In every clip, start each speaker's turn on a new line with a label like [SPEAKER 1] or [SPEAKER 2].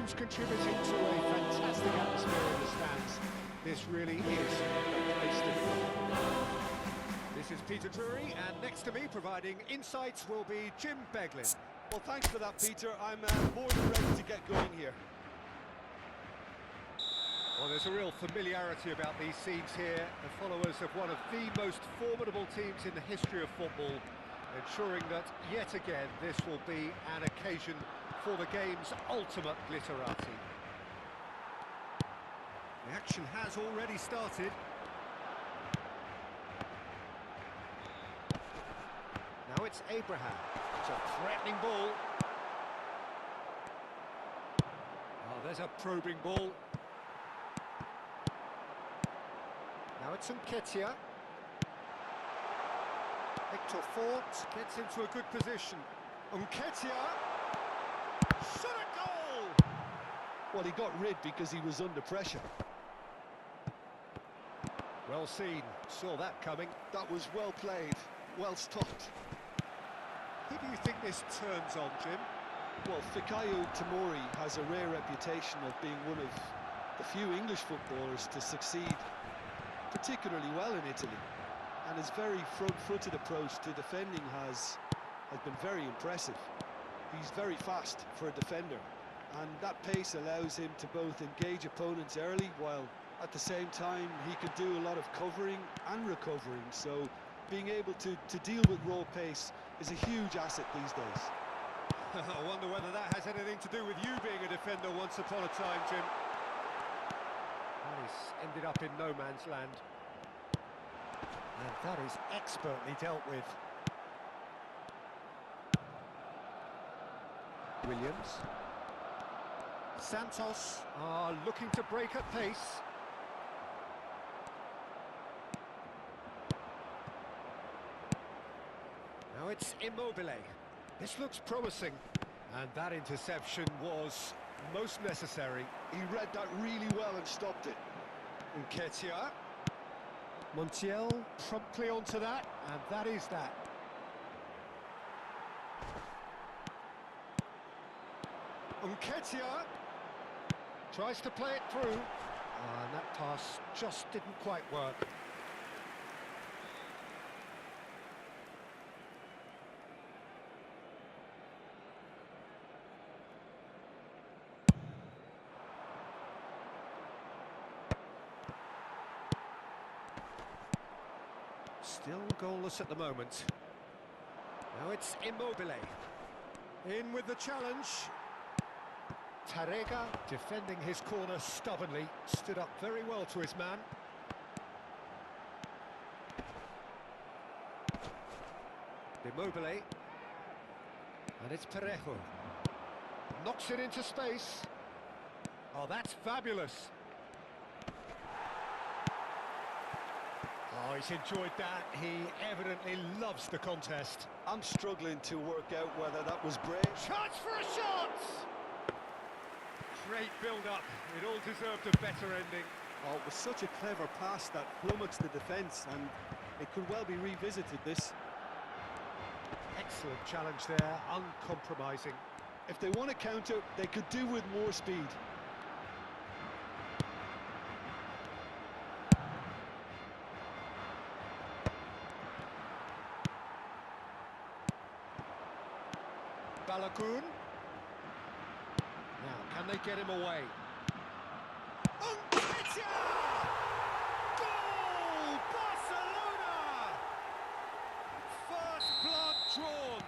[SPEAKER 1] celebrations contributing to a fantastic atmosphere in the stands. This really is a place to be. This is Peter Drury, and next to me providing insights will be Jim Beglin.
[SPEAKER 2] Well, thanks for that, Peter. I'm more than ready to get going here.
[SPEAKER 1] Well, there's a real familiarity about these scenes here. The followers of one of the most formidable teams in the history of football, ensuring that, yet again, this will be an occasion for the game's ultimate glitterati. The action has already started. Now it's Abraham. It's a threatening ball. Oh, there's a probing ball. Now it's Nketiah. Victor Fort gets into a good position. Nketiah! Shot a goal!
[SPEAKER 2] Well, he got rid because he was under pressure.
[SPEAKER 1] Well seen, saw that coming.
[SPEAKER 2] That was well played, well stopped.
[SPEAKER 1] Who do you think this turns on, Jim?
[SPEAKER 2] Well, Fikayo Tomori has a rare reputation of being one of the few English footballers to succeed particularly well in Italy, and his very front-footed approach to defending has been very impressive. He's very fast for a defender, and that pace allows him to both engage opponents early, while at the same time he can do a lot of covering and recovering, so being able to deal with raw pace is a huge asset these days.
[SPEAKER 1] I wonder whether that has anything to do with you being a defender once upon a time, Jim. Well, he's ended up in no man's land. And that is expertly dealt with. Williams. Santos are looking to break at pace. Now it's Immobile. This looks promising. And that interception was most necessary.
[SPEAKER 2] He read that really well and stopped it.
[SPEAKER 1] Nketiah. Montiel promptly onto that, and that is that. Nketiah tries to play it through, and that pass just didn't quite work. Still goalless at the moment. Now it's Immobile. In with the challenge. Tarega defending his corner stubbornly. Stood up very well to his man. Immobile. And it's Parejo. Knocks it into space. Oh, that's fabulous. Oh, he's enjoyed that. He evidently loves the contest.
[SPEAKER 2] I'm struggling to work out whether that was brave.
[SPEAKER 1] Chance for a shot! Great build-up. It all deserved a better ending.
[SPEAKER 2] Oh, it was such a clever pass that flummoxed the defence, and it could well be revisited, this.
[SPEAKER 1] Excellent challenge there, uncompromising.
[SPEAKER 2] If they want to counter, they could do with more speed.
[SPEAKER 1] Balogun. Now, can they get him away? Nketiah! Goal! Barcelona! First blood drawn.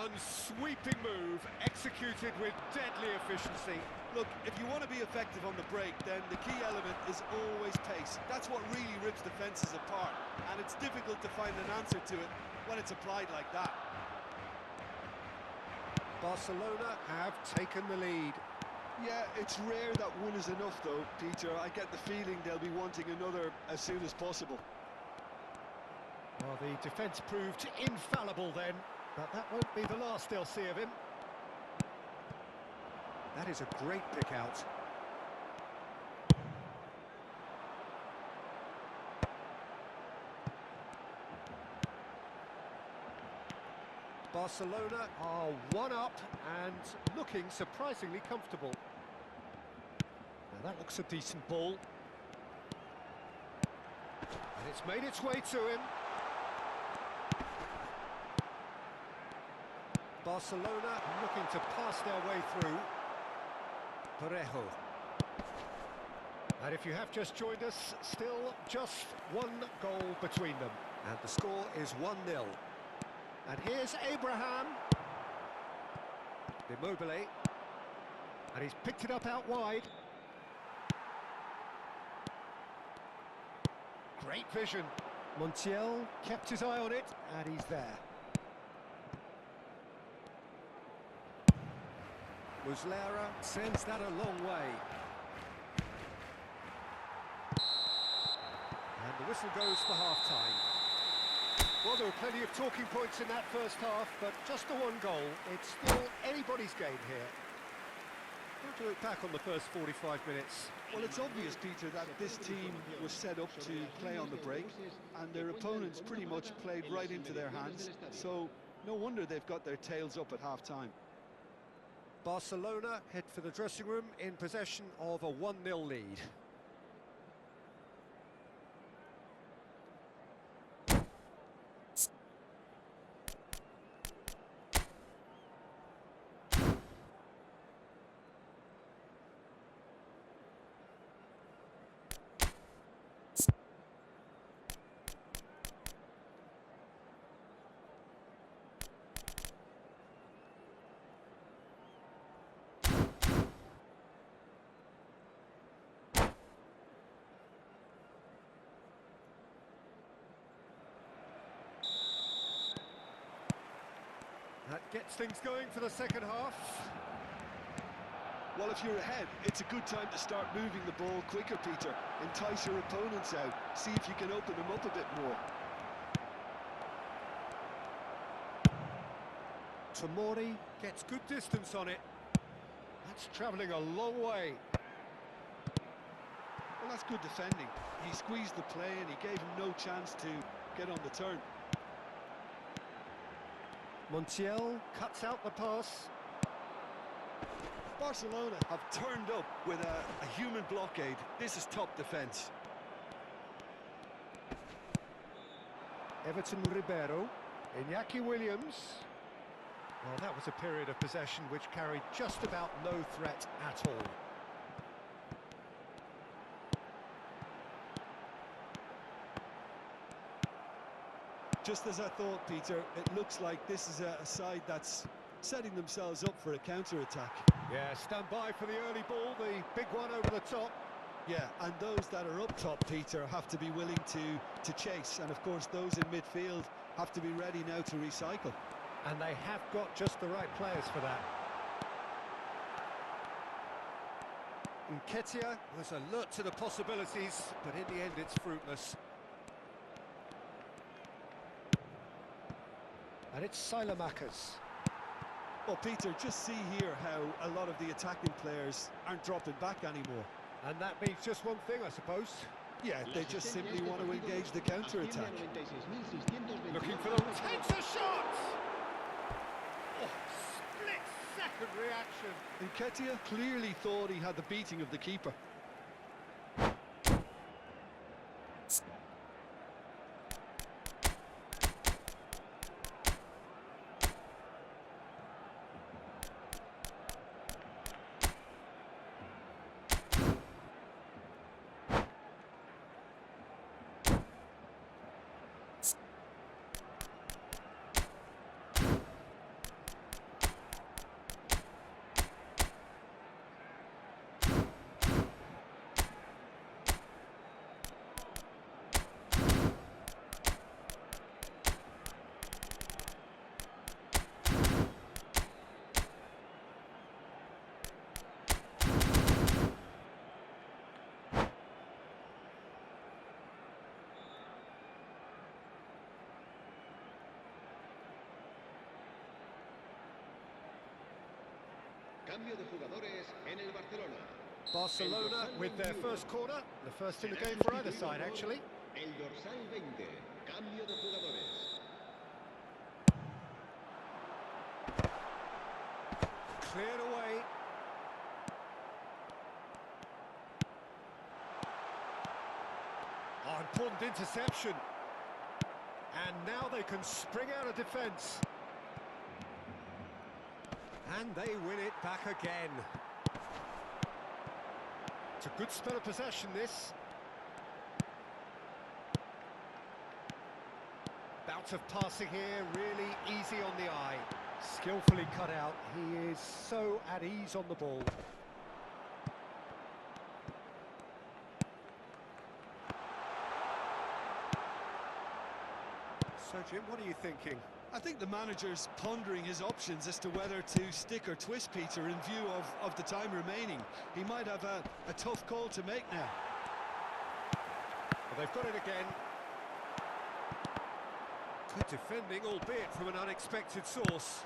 [SPEAKER 1] One sweeping move, executed with deadly efficiency.
[SPEAKER 2] Look, if you want to be effective on the break, then the key element is always pace. That's what really rips defences apart, and it's difficult to find an answer to it when it's applied like that.
[SPEAKER 1] Barcelona have taken the lead.
[SPEAKER 2] Yeah, it's rare that one is enough though, Peter. I get the feeling they'll be wanting another as soon as possible.
[SPEAKER 1] Well, the defence proved infallible then, but that won't be the last they'll see of him. That is a great pick out. Barcelona are one up and looking surprisingly comfortable. Now that looks a decent ball. And it's made its way to him. Barcelona looking to pass their way through. Parejo. And if you have just joined us, still just one goal between them. And the score is 1-0. And here's Abraham. Immobile. And he's picked it up out wide. Great vision. Montiel kept his eye on it, and he's there. Muslera sends that a long way. And the whistle goes for half-time. Well, there were plenty of talking points in that first half, but just the one goal. It's still anybody's game here. How do you look back on the first 45 minutes?
[SPEAKER 2] Well, it's obvious, Peter, that this team was set up to play on the break, and their opponents pretty much played right into their hands, so no wonder they've got their tails up at half-time.
[SPEAKER 1] Barcelona head for the dressing room in possession of a 1-0 lead. That gets things going for the second half.
[SPEAKER 2] Well, if you're ahead, it's a good time to start moving the ball quicker, Peter. Entice your opponents out. See if you can open them up a bit more.
[SPEAKER 1] Tomori gets good distance on it. That's travelling a long way.
[SPEAKER 2] Well, that's good defending. He squeezed the play and he gave him no chance to get on the turn.
[SPEAKER 1] Montiel cuts out the pass.
[SPEAKER 2] Barcelona have turned up with a human blockade. This is top defence.
[SPEAKER 1] Everton Ribeiro. Iñaki Williams. Well, that was a period of possession which carried just about no threat at all.
[SPEAKER 2] Just as I thought, Peter, it looks like this is a side that's setting themselves up for a counter-attack.
[SPEAKER 1] Yeah, stand by for the early ball, the big one over the top.
[SPEAKER 2] Yeah, and those that are up top, Peter, have to be willing to chase. And, of course, those in midfield have to be ready now to recycle.
[SPEAKER 1] And they have got just the right players for that. Lutkica was alert to the possibilities, but in the end it's fruitless. And it's Silamakers.
[SPEAKER 2] Well, Peter, just see here how a lot of the attacking players aren't dropping back anymore.
[SPEAKER 1] And that means just one thing, I suppose.
[SPEAKER 2] Yeah, they just simply want to engage the counter-attack.
[SPEAKER 1] Looking for the... Takes a shot! Oh, split-second reaction.
[SPEAKER 2] Lutkica clearly thought he had the beating of the keeper.
[SPEAKER 3] Cambio de jugadores en el Barcelona.
[SPEAKER 1] Barcelona with their first corner, the first in the game for either side, actually.
[SPEAKER 3] El dorsal 20, cambio de jugadores.
[SPEAKER 1] Cleared away. Oh, important interception. And now they can spring out of defence. And they win it back again. It's a good spell of possession, this. Bout of passing here, really easy on the eye. Skillfully cut out. He is so at ease on the ball. So, Jim, what are you thinking?
[SPEAKER 2] I think the manager's pondering his options as to whether to stick or twist Peter in view of the time remaining. He might have a tough call to make now.
[SPEAKER 1] Well, they've got it again. Good defending, albeit from an unexpected source.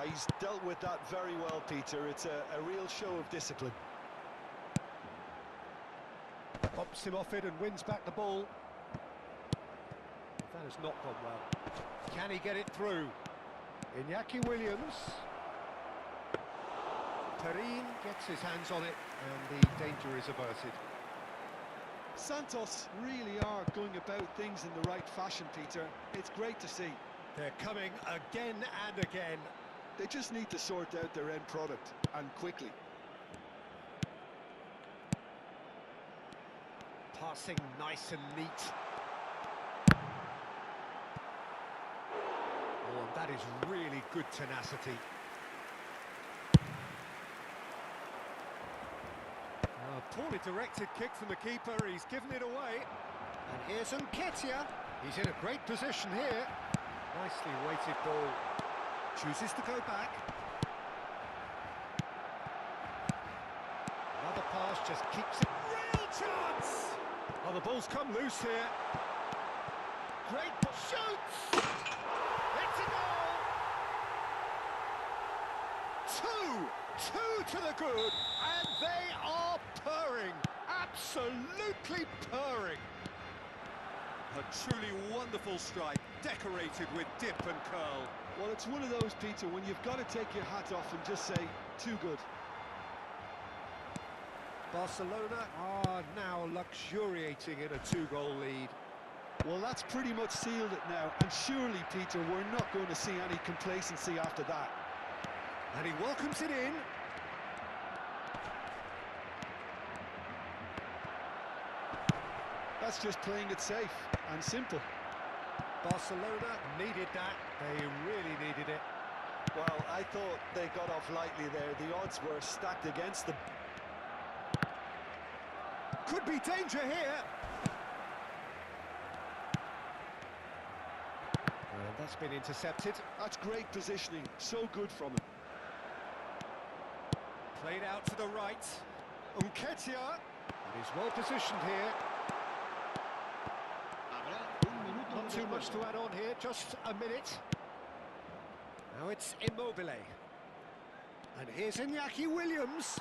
[SPEAKER 2] He's dealt with that very well, Peter. It's a real show of discipline.
[SPEAKER 1] Pops him off it and wins back the ball. That has not gone well. Can he get it through? Iñaki Williams. Perrin gets his hands on it and the danger is averted.
[SPEAKER 2] Santos really are going about things in the right fashion, Peter. It's great to see.
[SPEAKER 1] They're coming again and again.
[SPEAKER 2] They just need to sort out their end product, and quickly.
[SPEAKER 1] Passing nice and neat. Oh, and that is really good tenacity. Poorly directed kick from the keeper, he's given it away. And here's Lutkica. He's in a great position here. Nicely weighted ball. Chooses to go back. Another pass just keeps it. Real chance! Oh, the ball's come loose here. Great ball. Shoots! It's a goal! Two to the good, and they are purring, absolutely purring. A truly wonderful strike, decorated with dip and curl.
[SPEAKER 2] Well, it's one of those, Peter, when you've got to take your hat off and just say, too good.
[SPEAKER 1] Barcelona are now luxuriating in a 2-goal lead.
[SPEAKER 2] Well, that's pretty much sealed it now, and surely, Peter, we're not going to see any complacency after that.
[SPEAKER 1] And he welcomes it in.
[SPEAKER 2] That's just playing it safe and simple.
[SPEAKER 1] Barcelona needed that. They really needed it.
[SPEAKER 2] Well, I thought they got off lightly there. The odds were stacked against them.
[SPEAKER 1] Could be danger here. And that's been intercepted.
[SPEAKER 2] That's great positioning. So good from him.
[SPEAKER 1] Played out to the right. Lutkica. And he's well positioned here. Not too much to add on here, just a minute. Now it's Immobile. And here's Iñaki Williams.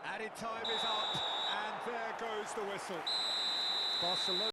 [SPEAKER 1] Added time is up, and there goes the whistle. Barcelona.